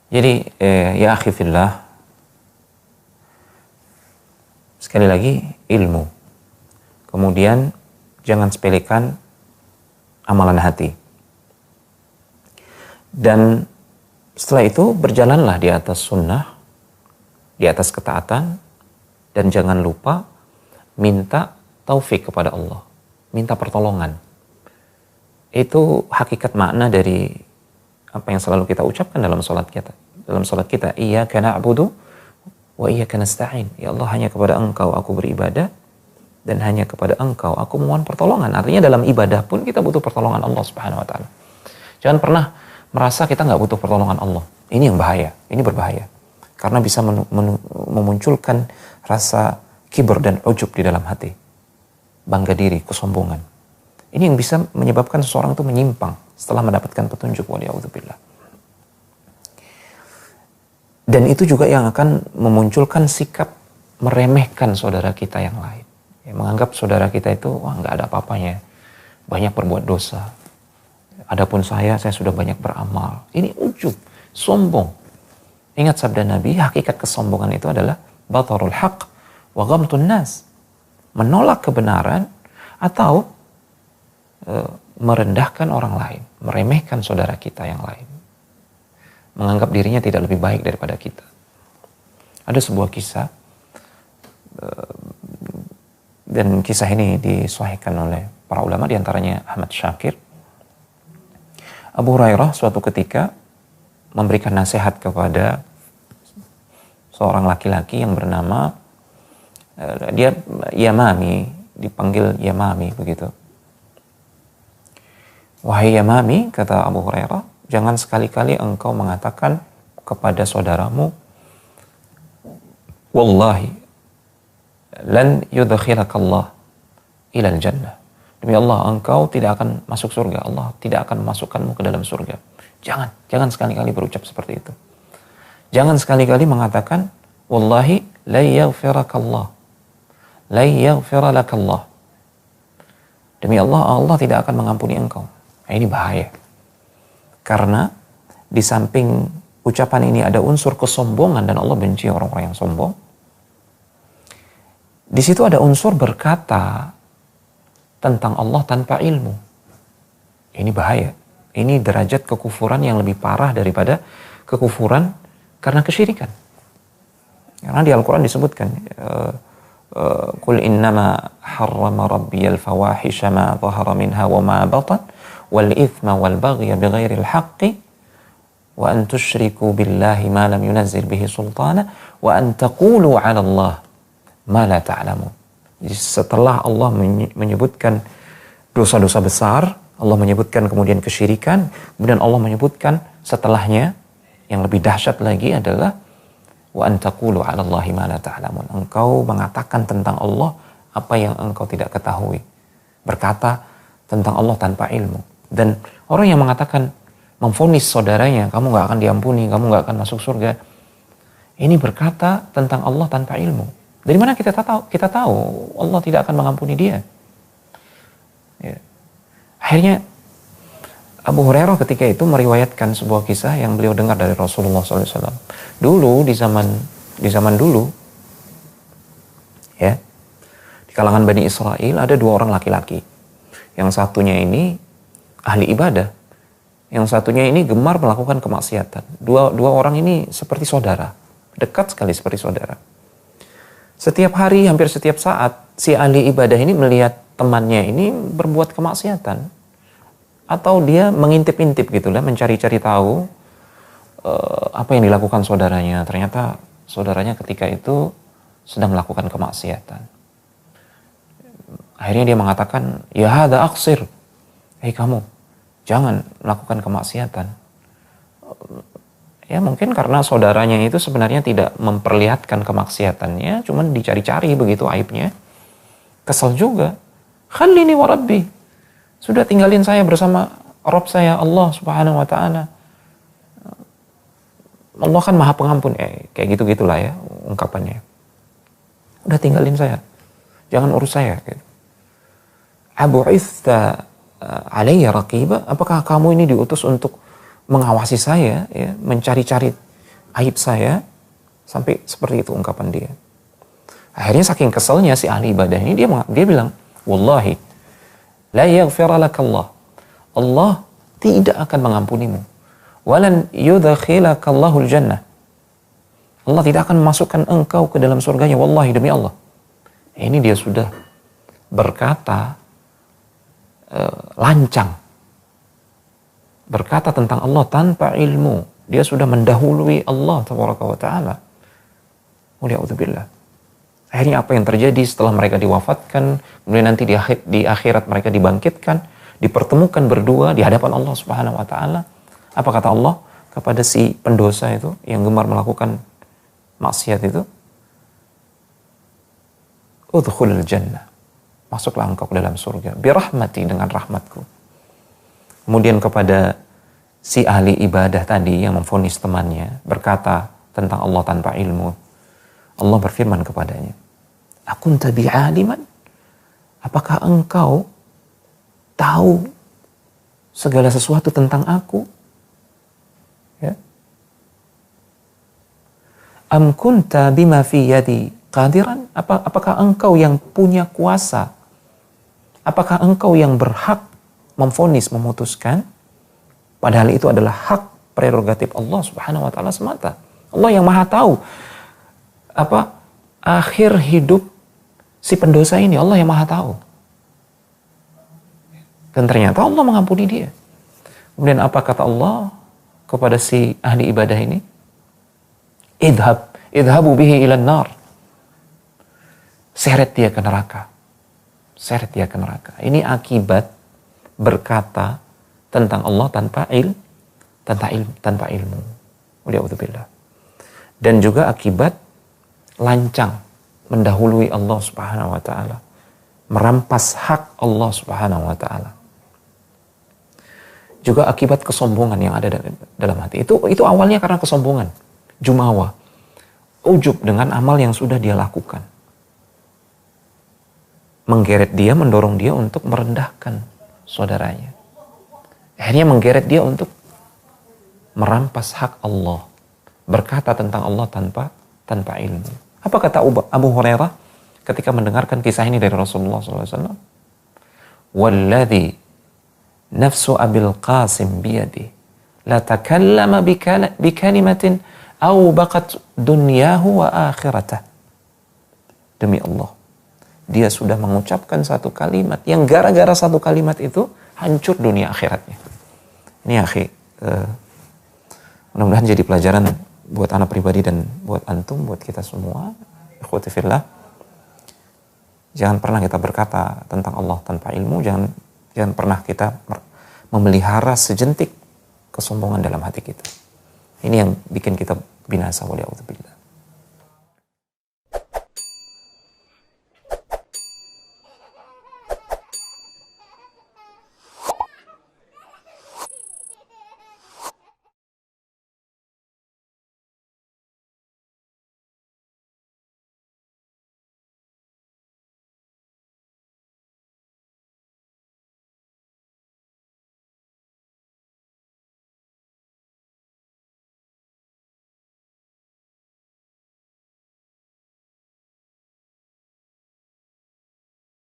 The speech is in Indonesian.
Jadi ya akhi fillah, sekali lagi ilmu. Kemudian jangan sepelekan amalan hati. Dan setelah itu berjalanlah di atas sunnah, di atas ketaatan, dan jangan lupa minta taufik kepada Allah, minta pertolongan. Itu hakikat makna dari apa yang selalu kita ucapkan dalam salat kita. Dalam salat kita, iyyaka na'budu wa iyyaka nasta'in. Ya Allah, hanya kepada Engkau aku beribadah dan hanya kepada Engkau aku mohon pertolongan. Artinya dalam ibadah pun kita butuh pertolongan Allah Subhanahu wa taala. Jangan pernah merasa kita nggak butuh pertolongan Allah. Ini yang bahaya, ini berbahaya. Karena bisa memunculkan rasa kibur dan ujub di dalam hati. Bangga diri, kesombongan. Ini yang bisa menyebabkan seseorang itu menyimpang setelah mendapatkan petunjuk, waliya'udzubillah. Dan itu juga yang akan memunculkan sikap meremehkan saudara kita yang lain. Ya, menganggap saudara kita itu, wah nggak ada apa-apanya, banyak berbuat dosa. Adapun saya sudah banyak beramal. Ini ujub, sombong. Ingat sabda Nabi, hakikat kesombongan itu adalah batarul haq wa ghamtun nas. Menolak kebenaran atau merendahkan orang lain, meremehkan saudara kita yang lain. Menganggap dirinya tidak lebih baik daripada kita. Ada sebuah kisah, dan kisah ini disahihkan oleh para ulama, diantaranya Ahmad Syakir. Abu Hurairah suatu ketika memberikan nasihat kepada seorang laki-laki yang bernama, dia Yamami, dipanggil Yamami begitu. Wahai Yamami, kata Abu Hurairah, jangan sekali-kali engkau mengatakan kepada saudaramu, wallahi lan yudkhilakallah ilal jannah. Demi Allah, engkau tidak akan masuk surga. Allah tidak akan memasukkanmu ke dalam surga. Jangan sekali-kali berucap seperti itu. Jangan sekali-kali mengatakan, wallahi la yaghfirakallah, la yaghfiralakallah. Demi Allah, Allah tidak akan mengampuni engkau. Nah, ini bahaya. Karena di samping ucapan ini ada unsur kesombongan dan Allah benci orang-orang yang sombong. Di situ ada unsur berkata tentang Allah tanpa ilmu. Ini bahaya. Ini derajat kekufuran yang lebih parah daripada kekufuran karena kesyirikan. Karena di Al-Quran disebutkan, Qul innama harrama rabbiyal fawahisha ma zahara minha wa ma batan wal ithma wal baghya bighairil haqqi wa an tusyriku billahi ma lam yunazzil bihi sultana wa an taqulu 'ala Allah ma la ta'lamun. Jadi setelah Allah menyebutkan dosa-dosa besar, Allah menyebutkan kemudian kesyirikan, kemudian Allah menyebutkan setelahnya yang lebih dahsyat lagi adalah wa an taqulu 'ala Allahi ma la ta'lamun. Engkau mengatakan tentang Allah apa yang engkau tidak ketahui. Berkata tentang Allah tanpa ilmu. Dan orang yang mengatakan, memvonis saudaranya, kamu gak akan diampuni, kamu gak akan masuk surga, ini berkata tentang Allah tanpa ilmu. Dari mana kita tahu? Kita tahu Allah tidak akan mengampuni dia. Ya. Akhirnya Abu Hurairah ketika itu meriwayatkan sebuah kisah yang beliau dengar dari Rasulullah SAW. Dulu di zaman dulu, ya, di kalangan Bani Israel ada dua orang laki-laki. Yang satunya ini ahli ibadah, yang satunya ini gemar melakukan kemaksiatan. Dua orang ini seperti saudara, dekat sekali seperti saudara. Setiap hari, hampir setiap saat, si ahli ibadah ini melihat temannya ini berbuat kemaksiatan. Atau dia mengintip-intip gitu lah, mencari-cari tahu apa yang dilakukan saudaranya. Ternyata saudaranya ketika itu sedang melakukan kemaksiatan. Akhirnya dia mengatakan, ya hadza aqsir. Hei kamu, jangan melakukan kemaksiatan. Ya mungkin karena saudaranya itu sebenarnya tidak memperlihatkan kemaksiatannya, cuman dicari-cari begitu aibnya. Kesel juga. Khallini wa rabbi. Sudah tinggalin saya bersama Rabb saya Allah Subhanahu wa taala. Allah kan Maha Pengampun. Kayak gitu-gitulah ya ungkapannya. Udah tinggalin saya. Jangan urus saya gitu. Abu'itha alayya raqiba, apakah kamu ini diutus untuk mengawasi saya, ya, mencari-cari aib saya, sampai seperti itu ungkapan dia. Akhirnya saking keselnya si ahli ibadah ini, dia bilang, wallahi la yaghfiralakallah, Allah tidak akan mengampunimu, walan yudkhilakallahul jannah, Allah tidak akan memasukkan engkau ke dalam surganya, wallahi, demi Allah. Ini dia sudah berkata lancang, berkata tentang Allah tanpa ilmu. Dia sudah mendahului Allah tabaraka wa ta'ala. Waliya'udzubillah. Akhirnya apa yang terjadi setelah mereka diwafatkan, kemudian nanti di akhirat mereka dibangkitkan, dipertemukan berdua di hadapan Allah Subhanahu wa ta'ala. Apa kata Allah kepada si pendosa itu yang gemar melakukan maksiat itu? Udkhulul jannah, masuklah engkau ke dalam surga, birahmati, dengan rahmatku. Kemudian kepada si ahli ibadah tadi yang memvonis temannya, berkata tentang Allah tanpa ilmu, Allah berfirman kepadanya, akunta bi'aliman, apakah engkau tahu segala sesuatu tentang aku? Ya. Am kunta bima fi yadi qadiran, apakah engkau yang punya kuasa? Apakah engkau yang berhak memvonis, memutuskan? Padahal itu adalah hak prerogatif Allah Subhanahu wa ta'ala semata. Allah yang maha tahu akhir hidup si pendosa ini, Allah yang maha tahu. Dan ternyata Allah mengampuni dia. Kemudian apa kata Allah kepada si ahli ibadah ini? Idhabu bihi ilan nar. Seret dia ke neraka. Seret dia ke neraka. Ini akibat berkata tentang Allah tanpa ilmu. Waliya'udzubillah. Dan juga akibat lancang mendahului Allah Subhanahu wa ta'ala, merampas hak Allah Subhanahu wa ta'ala. Juga akibat kesombongan yang ada dalam hati. Itu awalnya karena kesombongan, jumawa, ujub dengan amal yang sudah dia lakukan. Menggeret dia, mendorong dia untuk merendahkan saudaranya. Akhirnya menggeret dia untuk merampas hak Allah, berkata tentang Allah tanpa ilmu. Apa kata Abu Hurairah ketika mendengarkan kisah ini dari Rasulullah SAW? Walladhi nafsu Abil Qasim biyadi la takallama bikalimatin awbaqat dunyahu wa akhiratah. Demi Allah, dia sudah mengucapkan satu kalimat yang gara-gara satu kalimat itu hancur dunia akhiratnya. Ini akhi, mudah-mudahan jadi pelajaran buat anak pribadi dan buat antum, buat kita semua. Ikhwati fillah, jangan pernah kita berkata tentang Allah tanpa ilmu. Jangan pernah kita memelihara sejentik kesombongan dalam hati kita. Ini yang bikin kita binasa, waliya'udzubillah.